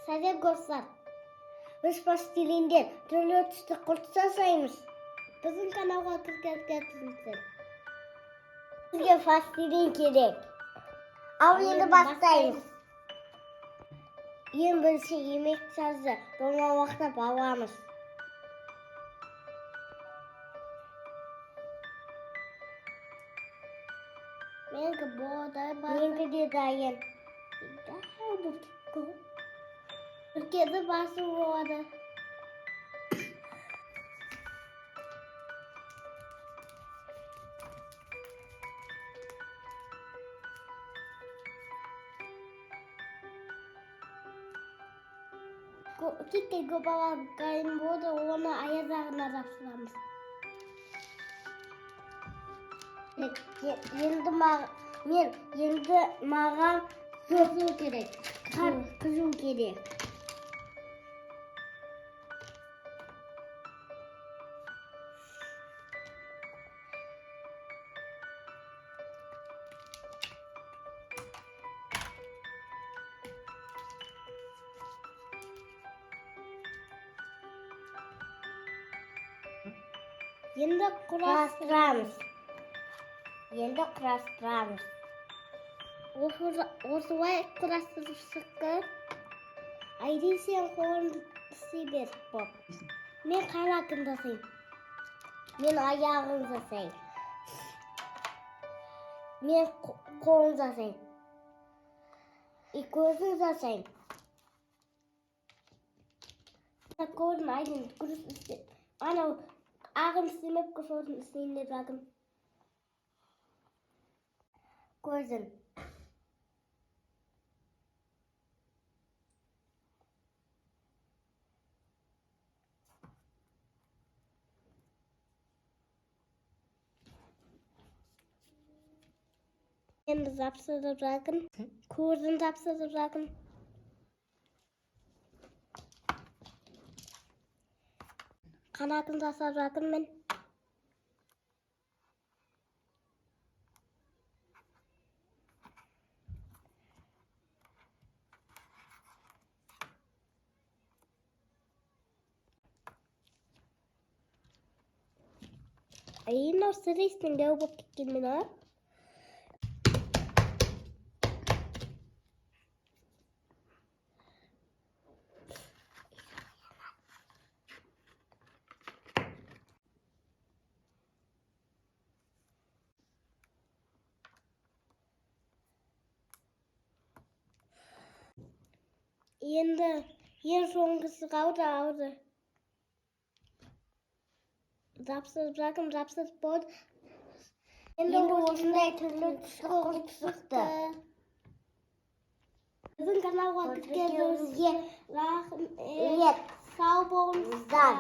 Сәлем достар. Біз пластилинден түрлі түсті құрт жасаймыз. Біздің каналға кіргізіңіздер. Бізге пластилин керек. Ал енді бастаймыз. Ең бірінші ермексазды домалақтап аламыз. Менгі де дайын. Түркеді басы болады. Китте көбалар дайын болды, оны аяғына жапсырамыз. Енді маған қызу керек. Қызу керек. Енді құрастырамыз. Осылай құрастырып шыққан. Айлин, сен қолын істей бер. Мен қанатын жасайым. Мен аяғын жасайым. Мен қолын жасайым. Көзін жасайым. Көзін Айлин күріс істеп. Анау ағын істемеп көзін істейін деп жатырмын. Көзін. Енді жапсырып жатырмын. Көзін жапсырып жатырмын. Қанатын жасап жатырмын мен. Мынау сірестің дәу болып кеткен мен ар. Енді ең соңғысы қалды. Жапсырып болды. Енді осындай түрлі түсті құрт шықты. Біздің каналға кіргеніңізге рахмет. Сау болыңыздар.